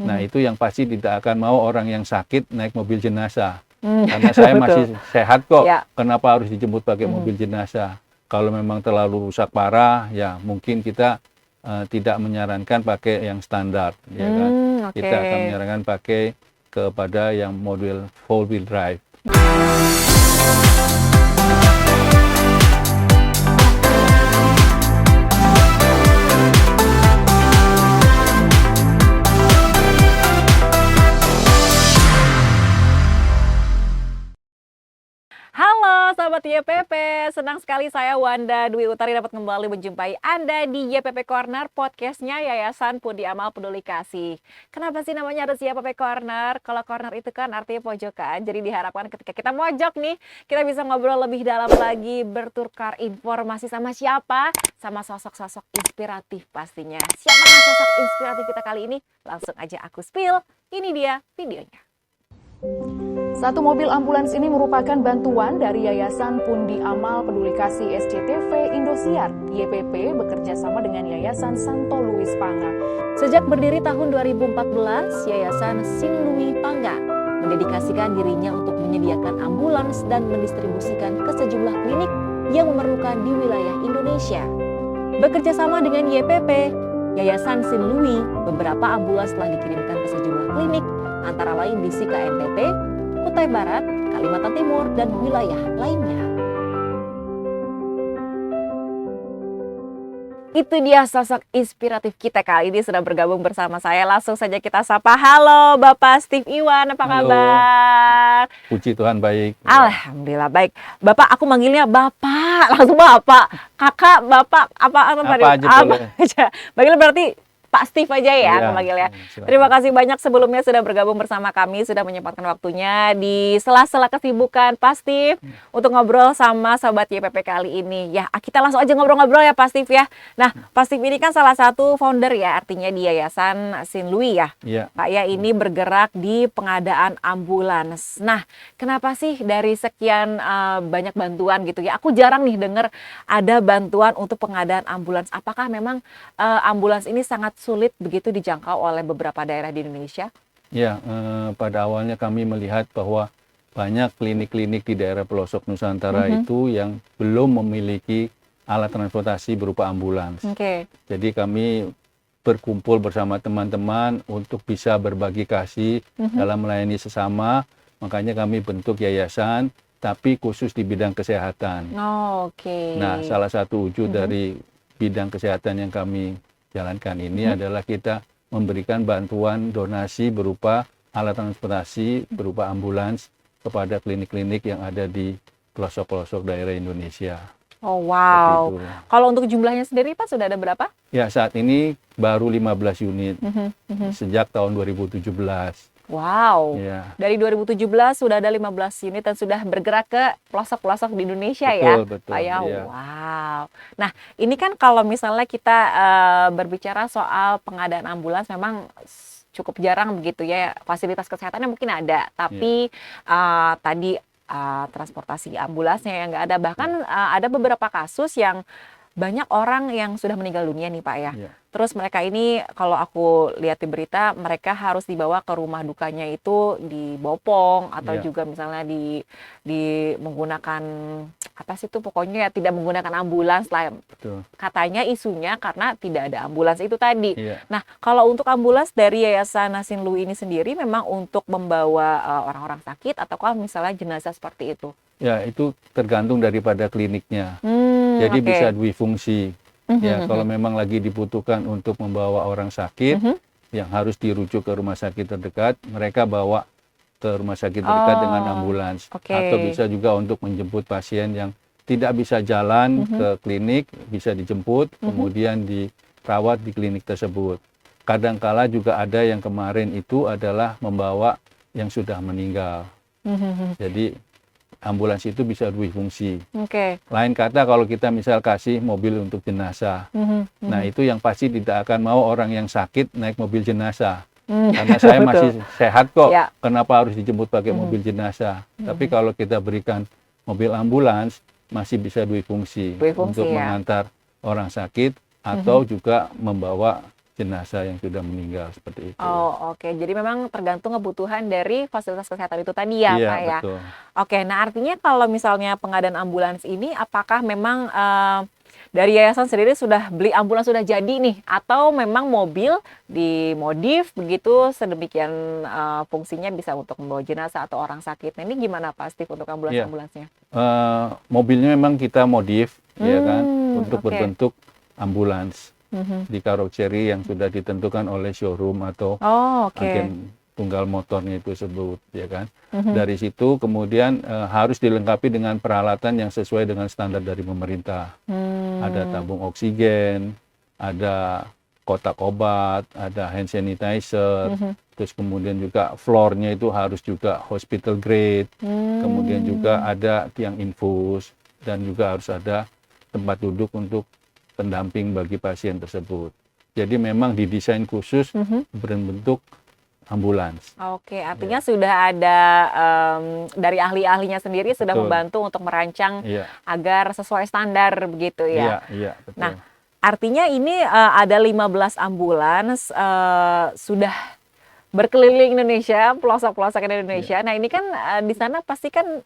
Nah, itu yang pasti tidak akan mau orang yang sakit naik mobil jenazah. Karena saya Betul. masih sehat kok, Ya. kenapa harus dijemput pakai mobil jenazah? Kalau memang terlalu rusak parah, ya mungkin kita tidak menyarankan pakai yang standar, ya kan? Oke. Kita akan menyarankan pakai kepada yang model 4-wheel drive. Halo Sobat YPP, senang sekali saya Wanda Dwi Utari dapat kembali menjumpai Anda di YPP Corner, podcastnya Yayasan Pundi Amal Peduli Kasih. Kenapa sih namanya harus YPP Corner? Kalau corner itu kan artinya pojokan, jadi diharapkan ketika kita mojok nih, kita bisa ngobrol lebih dalam lagi, bertukar informasi sama siapa? Sama sosok-sosok inspiratif pastinya. Siapa sosok inspiratif kita kali ini? Langsung aja aku spill, ini dia videonya. Satu mobil ambulans ini merupakan bantuan dari Yayasan Pundi Amal Peduli Kasih SCTV Indosiar. YPP bekerja sama dengan Yayasan Santo Luis Panga. Sejak berdiri tahun 2014, Yayasan Sin Louis Panga mendedikasikan dirinya untuk menyediakan ambulans dan mendistribusikan ke sejumlah klinik yang memerlukan di wilayah Indonesia. Bekerja sama dengan YPP, Yayasan Sin Louis, beberapa ambulans telah dikirimkan ke sejumlah klinik, antara lain di Sika NTT, Kutai Barat, Kalimantan Timur, dan wilayah lainnya. Itu dia sosok inspiratif kita kali ini sudah bergabung bersama saya. Langsung saja kita sapa. Halo Bapak Steve Iwan, apa kabar? Puji Tuhan baik. Alhamdulillah baik. Bapak, aku manggilnya Bapak, langsung Bapak. Kakak, Bapak, apa aja boleh. Panggilnya berarti Pak Steve aja ya, aku manggilnya. Silakan. Terima kasih banyak sebelumnya sudah bergabung bersama kami, sudah menyempatkan waktunya di sela-sela kesibukan Pak Steve untuk ngobrol sama Sobat YPP kali ini. Ya, kita langsung aja ngobrol-ngobrol ya Pak Steve ya. Nah, Pak Steve ini kan salah satu founder ya, artinya di Yayasan Sin Louis ya. Iya. Pak ya, ini bergerak di pengadaan ambulans. Nah, kenapa sih dari sekian banyak bantuan gitu ya, aku jarang nih dengar ada bantuan untuk pengadaan ambulans. Apakah memang ambulans ini sangat sulit begitu dijangkau oleh beberapa daerah di Indonesia? Ya, pada awalnya kami melihat bahwa banyak klinik-klinik di daerah pelosok Nusantara itu yang belum memiliki alat transportasi berupa ambulans. Oke. Jadi kami berkumpul bersama teman-teman untuk bisa berbagi kasih dalam melayani sesama. Makanya kami bentuk yayasan, tapi khusus di bidang kesehatan. Oke. Nah, salah satu wujud dari bidang kesehatan yang kami jalankan ini adalah kita memberikan bantuan donasi berupa alat transportasi berupa ambulans kepada klinik-klinik yang ada di pelosok-pelosok daerah Indonesia. Oh wow. Seperti itu. Kalau untuk jumlahnya sendiri Pak sudah ada berapa? Ya, saat ini baru 15 unit sejak tahun 2017. Wow. Ya. Dari 2017 sudah ada 15 unit dan sudah bergerak ke pelosok-pelosok di Indonesia ya. Betul, Pak ya. iya. Wow. Nah, ini kan kalau misalnya kita berbicara soal pengadaan ambulans memang cukup jarang begitu ya. Fasilitas kesehatannya mungkin ada, tapi tadi transportasi ambulansnya yang nggak ada. Bahkan ada beberapa kasus yang banyak orang yang sudah meninggal dunia nih Pak ya. Iya. Terus mereka ini kalau aku lihat di berita mereka harus dibawa ke rumah dukanya itu di Bopong atau Iya. juga misalnya di menggunakan apa sih itu pokoknya ya tidak menggunakan ambulans lah. Betul. Katanya isunya karena tidak ada ambulans itu tadi. Iya. Nah, kalau untuk ambulans dari Yayasan Sin Louis ini sendiri memang untuk membawa orang-orang sakit ataukah misalnya jenazah seperti itu? Ya, itu tergantung daripada kliniknya. Jadi Oke. bisa difungsi. Ya, kalau memang lagi dibutuhkan untuk membawa orang sakit yang harus dirujuk ke rumah sakit terdekat, mereka bawa ke rumah sakit terdekat dengan ambulans. Oke. Atau bisa juga untuk menjemput pasien yang tidak bisa jalan ke klinik, bisa dijemput, kemudian dirawat di klinik tersebut. Kadangkala juga ada yang kemarin itu adalah membawa yang sudah meninggal. Jadi ambulans itu bisa berfungsi. Oke. Lain kata kalau kita misal kasih mobil untuk jenazah, nah itu yang pasti tidak akan mau orang yang sakit naik mobil jenazah. Karena saya masih sehat kok, Ya. kenapa harus dijemput pakai mobil jenazah? Tapi kalau kita berikan mobil ambulans, masih bisa berfungsi Berfungsi, untuk ya. mengantar orang sakit atau juga membawa jenazah yang sudah meninggal seperti itu. Oh, oke. Jadi memang tergantung kebutuhan dari fasilitas kesehatan itu tadi ya, Iya, Pak ya. betul. Oke, nah artinya kalau misalnya pengadaan ambulans ini apakah memang dari yayasan sendiri sudah beli ambulans sudah jadi nih atau memang mobil dimodif begitu sedemikian fungsinya bisa untuk membawa jenazah atau orang sakit. Nah, ini gimana Pak Steve untuk Iya. ambulans-ambulansnya? Mobilnya memang kita modif, ya kan, untuk Oke. berbentuk ambulans Mhm. di karoseri yang sudah ditentukan oleh showroom atau Oh, oke. agen tunggal motornya itu sebut, ya kan. Mhm. Dari situ kemudian harus dilengkapi dengan peralatan yang sesuai dengan standar dari pemerintah. Ada tabung oksigen, ada kotak obat, ada hand sanitizer, Mhm. terus kemudian juga floornya itu harus juga hospital grade, kemudian juga ada tiang infus, dan juga harus ada tempat duduk untuk pendamping bagi pasien tersebut. Jadi memang didesain khusus berbentuk ambulans. Oke, artinya sudah ada dari ahli-ahlinya sendiri sudah Betul. membantu untuk merancang Iya, agar sesuai standar begitu ya. iya, betul. Nah, artinya ini ada 15 ambulans sudah berkeliling Indonesia, pelosok-pelosok Indonesia. Nah, ini kan di sana pasti kan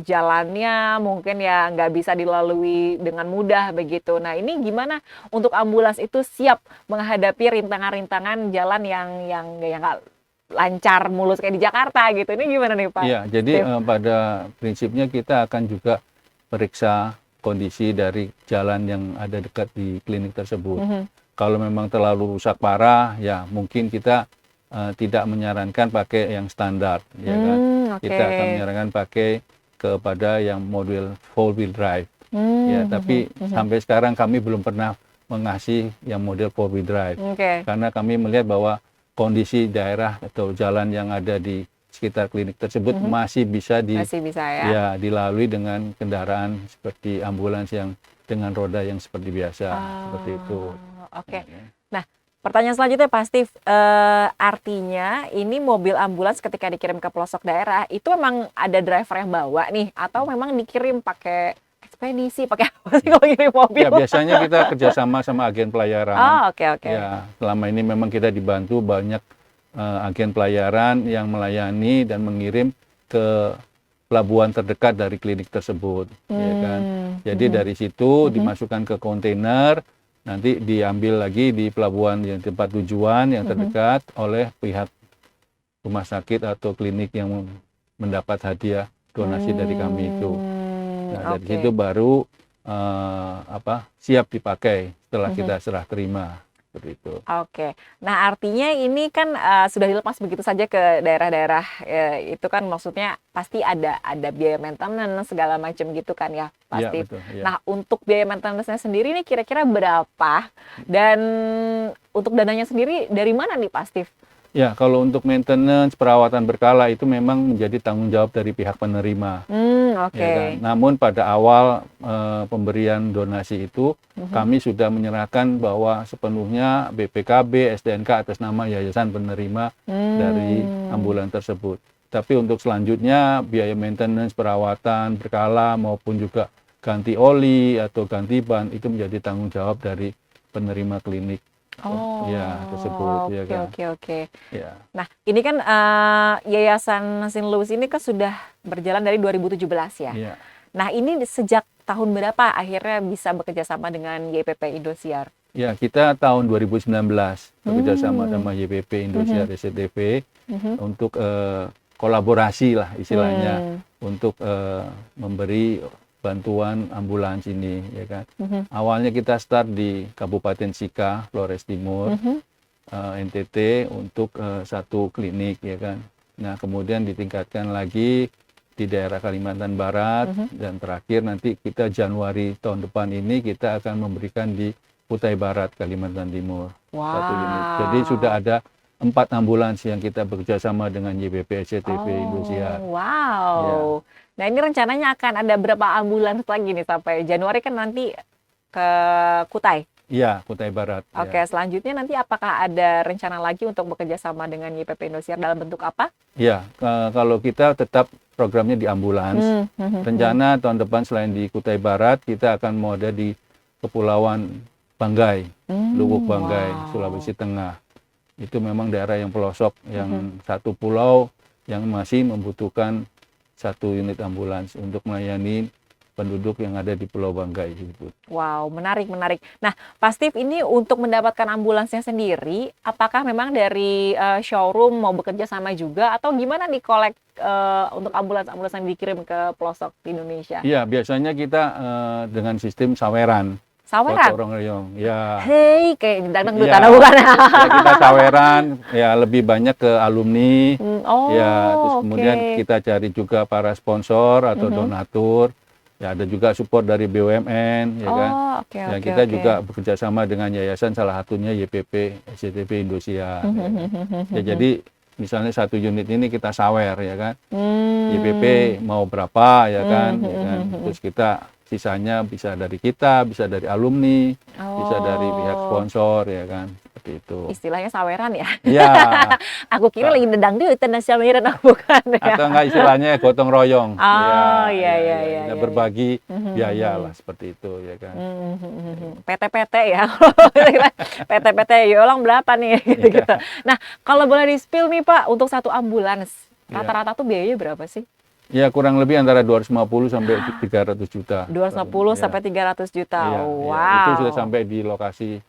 jalannya mungkin ya nggak bisa dilalui dengan mudah begitu. Nah, ini gimana untuk ambulans itu siap menghadapi rintangan-rintangan jalan yang nggak lancar mulus kayak di Jakarta gitu. Ini gimana nih Pak? Iya, jadi Steve? pada prinsipnya kita akan juga periksa kondisi dari jalan yang ada dekat di klinik tersebut. Mhm. Kalau memang terlalu rusak parah, ya mungkin kita tidak menyarankan pakai yang standar, ya kan. Oke. Kita akan menyarankan pakai kepada yang model 4-wheel drive. Ya, tapi sampai sekarang kami belum pernah mengasih yang model 4-wheel drive. Oke. Karena kami melihat bahwa kondisi daerah atau jalan yang ada di sekitar klinik tersebut masih bisa Masih bisa ya. ya dilalui dengan kendaraan seperti ambulans yang dengan roda yang seperti biasa, seperti itu. Oke. Ya. Nah, pertanyaan selanjutnya Pak Steve, artinya ini mobil ambulans ketika dikirim ke pelosok daerah itu memang ada driver yang bawa nih atau memang dikirim pakai ekspedisi, pakai apa sih kalau kirim mobil? Ya, biasanya kita kerjasama sama agen pelayaran. Oh, oke. Ya, selama ini memang kita dibantu banyak agen pelayaran yang melayani dan mengirim ke pelabuhan terdekat dari klinik tersebut, ya kan. Jadi dari situ dimasukkan ke kontainer, nanti diambil lagi di pelabuhan yang tempat tujuan yang terdekat oleh pihak rumah sakit atau klinik yang mendapat hadiah donasi dari kami itu. Nah, dari Oke. situ baru siap dipakai setelah kita serah terima, seperti itu. Oke. Nah, artinya ini kan sudah dilepas begitu saja ke daerah-daerah itu kan maksudnya pasti ada biaya maintenance segala macam gitu kan ya, Iya, pasti. betul. Iya. Nah, untuk biaya maintenance-nya sendiri nih kira-kira berapa? Dan untuk dananya sendiri dari mana nih, Pak Steve? Ya, kalau untuk maintenance perawatan berkala itu memang menjadi tanggung jawab dari pihak penerima. Oke. Ya kan? Namun pada awal pemberian donasi itu kami sudah menyerahkan bahwa sepenuhnya BPKB, STNK atas nama yayasan penerima dari ambulan tersebut. Tapi untuk selanjutnya biaya maintenance perawatan berkala maupun juga ganti oli atau ganti ban itu menjadi tanggung jawab dari penerima klinik. Oh, Ya, tersebut, ya kan. Oke. Ya. Nah, ini kan Yayasan St. Louis ini kan sudah berjalan dari 2017 ya. Ya. Nah, ini sejak tahun berapa akhirnya bisa bekerja sama dengan YPP Indosiar? Ya, kita tahun 2019 bekerja sama sama YPP Indosiar SCTV untuk kolaborasi lah istilahnya untuk memberi bantuan ambulans ini, ya kan. Awalnya kita start di Kabupaten Sika, Flores Timur, NTT untuk satu klinik, ya kan. Nah, kemudian ditingkatkan lagi di daerah Kalimantan Barat dan terakhir nanti kita Januari tahun depan ini kita akan memberikan di Kutai Barat, Kalimantan Timur, satu unit. Jadi sudah ada 4 ambulans yang kita bekerja sama dengan YPP SCTV Indosiar. Wow. Nah, ini rencananya akan ada berapa ambulans lagi nih sampai Januari kan nanti ke Kutai? Iya, Kutai Barat. Oke, Ya. selanjutnya nanti apakah ada rencana lagi untuk bekerja sama dengan YPP Indosiar dalam bentuk apa? Ya, kalau kita tetap programnya di ambulans. Rencana tahun depan selain di Kutai Barat, kita akan mau ada di Kepulauan Banggai, Lubuk Banggai, wow. Sulawesi Tengah. Itu memang daerah yang pelosok, yang satu pulau yang masih membutuhkan satu unit ambulans untuk melayani penduduk yang ada di Pulau Banggai tersebut. Wow, menarik, menarik. Nah, Pak Steve, ini untuk mendapatkan ambulansnya sendiri, apakah memang dari showroom mau bekerja sama juga, atau gimana nih untuk ambulans-ambulans yang dikirim ke pelosok di Indonesia? Iya, biasanya kita dengan sistem saweran. Saweran? Gotong royong, ya. Hei, kayak dangdut Iya. bukan? Ya, kita saweran, ya lebih banyak ke alumni. Oh, Ya, terus kemudian oke. kita cari juga para sponsor atau donatur. Ya, ada juga support dari BUMN, ya kan. Oh, oke, Ya, oke, kita oke. juga bekerja sama dengan yayasan, salah satunya YPP, SCTV Indosiar. Ya kan. Ya, jadi misalnya satu unit ini kita sawer, ya kan. YPP mau berapa, ya kan. Ya kan. Terus kita sisanya bisa dari kita, bisa dari alumni, bisa dari pihak Oh, sponsor, ya kan. Seperti itu. istilahnya saweran ya? Ya, Aku kira lagi dangdut, saweran, bukan ya? atau enggak istilahnya gotong royong. Oh, Ya, iya, ya, iya, kita iya. berbagi biaya lah seperti itu, ya kan. PT-PT ya, PT-PT yolang berapa nih gitu-gitu. Nah, kalau boleh di-spill nih Pak, untuk satu ambulans, Iya. rata-rata tuh biayanya berapa sih? Ya, kurang lebih antara 250 sampai 300 juta. 250 Ya. sampai 300 juta. Iya, iya. Wow. Itu sudah sampai di lokasi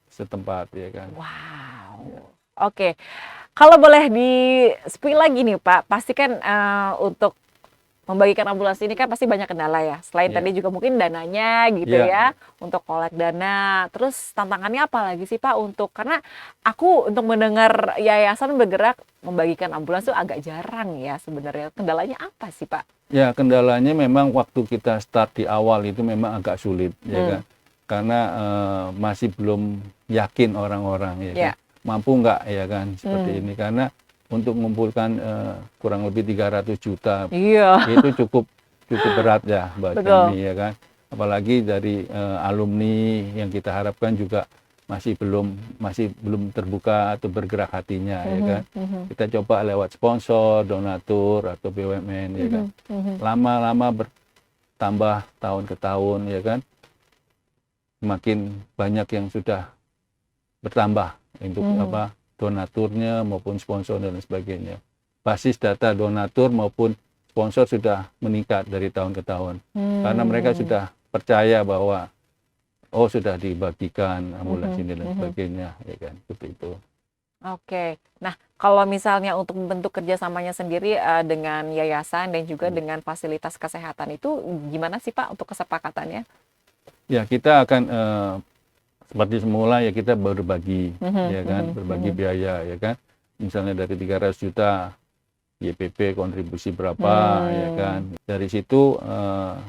setempat, ya kan. Wow. Oke. Kalau boleh di-spill lagi nih Pak, pasti kan untuk membagikan ambulans ini kan pasti banyak kendala ya. Selain Iya. tadi juga mungkin dananya gitu Iya. ya, untuk kolek dana. Terus tantangannya apa lagi sih Pak karena aku untuk mendengar yayasan bergerak membagikan ambulans tuh agak jarang ya sebenarnya. Kendalanya apa sih Pak? Ya, kendalanya memang waktu kita start di awal itu memang agak sulit, ya kan. Karena masih belum yakin orang-orang, ya Iya. kan. Mampu nggak, ya kan, seperti ini. Karena untuk mengumpulkan kurang lebih 300 juta Iya. itu cukup berat ya buat Betul. kami, ya kan. Apalagi dari alumni yang kita harapkan juga masih belum terbuka atau bergerak hatinya, ya kan. Kita coba lewat sponsor, donatur atau BUMN, ya kan. Lama-lama bertambah tahun ke tahun, ya kan. Semakin banyak yang sudah bertambah untuk donaturnya maupun sponsor dan sebagainya. Basis data donatur maupun sponsor sudah meningkat dari tahun ke tahun. Karena mereka sudah percaya bahwa sudah dibagikan ambulans ini dan sebagainya, ya kan, seperti itu. Oke. Nah, kalau misalnya untuk membentuk kerjasamanya sendiri dengan yayasan dan juga dengan fasilitas kesehatan itu gimana sih Pak untuk kesepakatannya? Ya, kita akan seperti semula ya kita berbagi, ya kan, berbagi biaya, ya kan. Misalnya dari 300 juta YPP kontribusi berapa, ya kan. Dari situ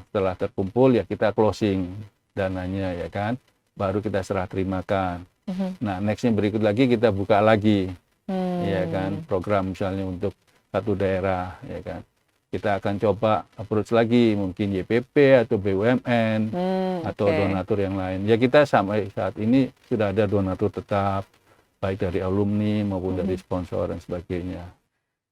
setelah terkumpul ya kita closing dananya, ya kan. Baru kita serah terimakan. Nah, nextnya berikut lagi kita buka lagi, ya kan, program misalnya untuk satu daerah, ya kan. Kita akan coba approach lagi mungkin YPP atau BUMN atau donatur yang lain. Ya, kita sampai saat ini sudah ada donatur tetap baik dari alumni maupun dari sponsor dan sebagainya.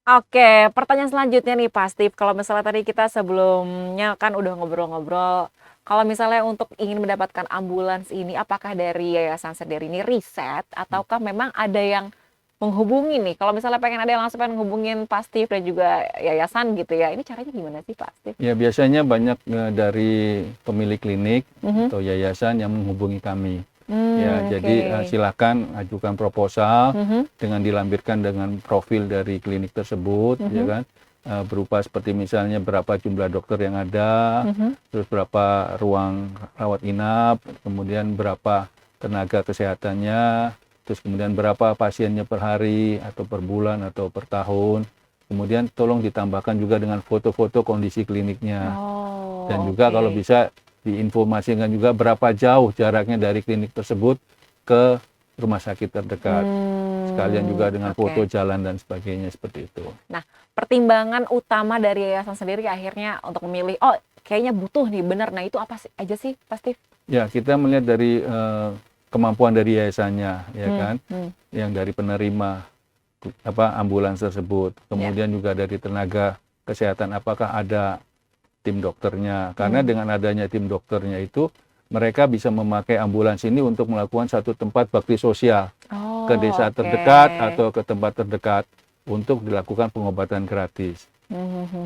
Oke, pertanyaan selanjutnya nih Pak Steve, kalau misalnya tadi kita sebelumnya kan udah ngobrol-ngobrol, kalau misalnya untuk ingin mendapatkan ambulans ini, apakah dari yayasan sendiri ini riset, ataukah memang ada yang menghubungi nih? Kalau misalnya pengen ada yang langsung pengen menghubungin Pak Steve dan juga yayasan gitu ya, ini caranya gimana sih Pak Steve? Ya, biasanya banyak dari pemilik klinik atau yayasan yang menghubungi kami. Ya, jadi silakan ajukan proposal dengan dilampirkan dengan profil dari klinik tersebut, ya kan. Berupa seperti misalnya berapa jumlah dokter yang ada, terus berapa ruang rawat inap, kemudian berapa tenaga kesehatannya, terus kemudian berapa pasiennya per hari atau per bulan atau per tahun. Kemudian tolong ditambahkan juga dengan foto-foto kondisi kliniknya. Dan juga kalau bisa diinformasikan juga berapa jauh jaraknya dari klinik tersebut ke rumah sakit terdekat. Sekalian juga dengan foto jalan dan sebagainya, seperti itu. Nah, pertimbangan utama dari yayasan sendiri akhirnya untuk memilih, kayaknya butuh nih, benar. Nah, itu apa aja sih, Pak Steve? Ya, kita melihat dari kemampuan dari yayasannya, ya kan, yang dari penerima ambulans tersebut, kemudian juga dari tenaga kesehatan, apakah ada tim dokternya, karena dengan adanya tim dokternya itu mereka bisa memakai ambulans ini untuk melakukan satu tempat bakti sosial Oh, ke desa oke. terdekat atau ke tempat terdekat untuk dilakukan pengobatan gratis.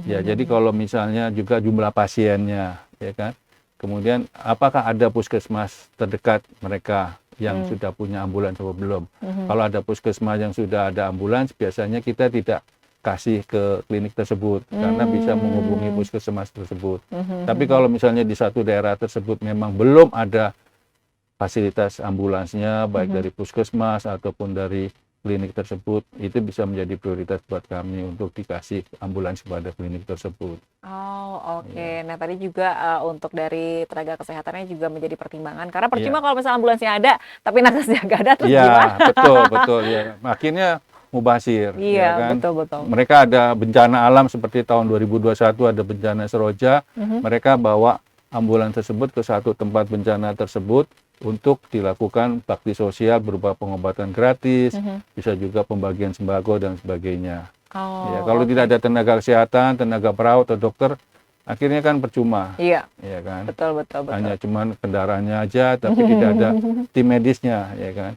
Ya, jadi kalau misalnya juga jumlah pasiennya, ya kan. Kemudian apakah ada puskesmas terdekat mereka yang sudah punya ambulans atau belum? Kalau ada puskesmas yang sudah ada ambulans, biasanya kita tidak kasih ke klinik tersebut karena bisa menghubungi puskesmas tersebut. Tapi kalau misalnya di satu daerah tersebut memang belum ada fasilitas ambulansnya, baik dari puskesmas ataupun dari klinik tersebut, itu bisa menjadi prioritas buat kami untuk dikasih ambulans kepada klinik tersebut. Oh, oke. Nah, tadi juga untuk dari tenaga kesehatannya juga menjadi pertimbangan. Karena percuma kalau misalnya ambulansnya ada, tapi nakesnya nggak ada, terus Iya, gimana? betul ya. Akhirnya mubazir, Iya, ya kan. betul. Mereka ada bencana alam seperti tahun 2021 ada bencana Seroja, mereka bawa ambulans tersebut ke satu tempat bencana tersebut untuk dilakukan bakti sosial berupa pengobatan gratis, bisa juga pembagian sembako dan sebagainya. Oh, Ya, kalau tidak ada tenaga kesehatan, tenaga perawat atau dokter, akhirnya kan percuma, Iya, ya kan. betul. Hanya cuman kendaraannya aja, tapi tidak ada tim medisnya, ya kan.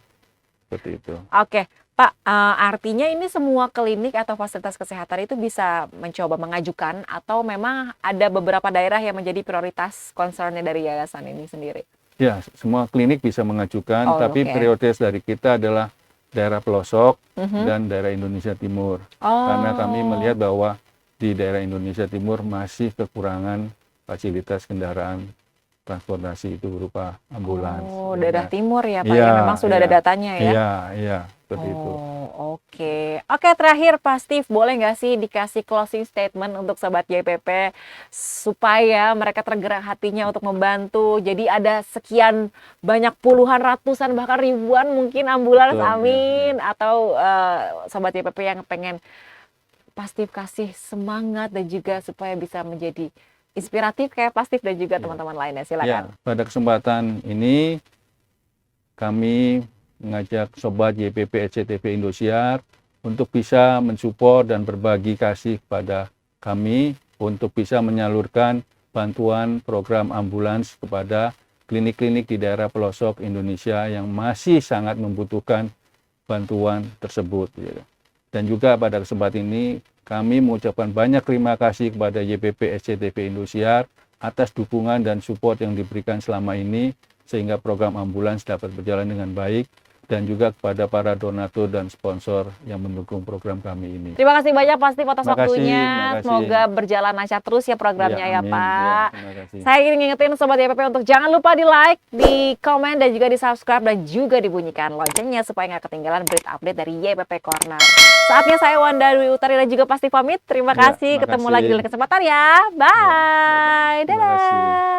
Seperti itu. Oke, Pak, artinya ini semua klinik atau fasilitas kesehatan itu bisa mencoba mengajukan atau memang ada beberapa daerah yang menjadi prioritas concern-nya dari yayasan ini sendiri? Ya, semua klinik bisa mengajukan, Oh, tapi oke. prioritas dari kita adalah daerah pelosok dan daerah Indonesia Timur. Karena kami melihat bahwa di daerah Indonesia Timur masih kekurangan fasilitas kendaraan transportasi itu berupa ambulans. Oh, ya daerah kan. timur ya, Pak, Iya, ya memang sudah ada iya. datanya ya? Iya, seperti itu. Oh, oke. Oke, terakhir Pak Steve, boleh nggak sih dikasih closing statement untuk Sobat YPP supaya mereka tergerak hatinya untuk membantu. Jadi ada sekian banyak puluhan, ratusan, bahkan ribuan mungkin ambulans, Betul, amin. Atau Sobat YPP yang pengen Pak Steve kasih semangat dan juga supaya bisa menjadi inspiratif kayak Pak Steve dan juga teman-teman lainnya. Ya, Silakan. pada kesempatan ini kami mengajak Sobat YPP SCTV Indosiar untuk bisa mensupport dan berbagi kasih kepada kami untuk bisa menyalurkan bantuan program ambulans kepada klinik-klinik di daerah pelosok Indonesia yang masih sangat membutuhkan bantuan tersebut. Dan juga pada kesempatan ini kami mengucapkan banyak terima kasih kepada YPP SCTV Indosiar atas dukungan dan support yang diberikan selama ini sehingga program ambulans dapat berjalan dengan baik, dan juga kepada para donatur dan sponsor yang mendukung program kami ini. Terima kasih banyak Pak Steve atas Terima kasih, waktunya. terima kasih. Semoga berjalan lancar terus ya programnya ya, amin. Pak. Terima kasih. Saya ingin ngingetin Sobat YPP untuk jangan lupa di like, di komen, dan juga di subscribe, dan juga dibunyikan loncengnya supaya nggak ketinggalan berita update dari YPP Corner. Saatnya saya Wanda Dwi Utari dan juga Pak Steve pamit. Terima Ya, kasih. terima Ketemu kasih. lagi di lain kesempatan ya. Bye. terima kasih. Dadah.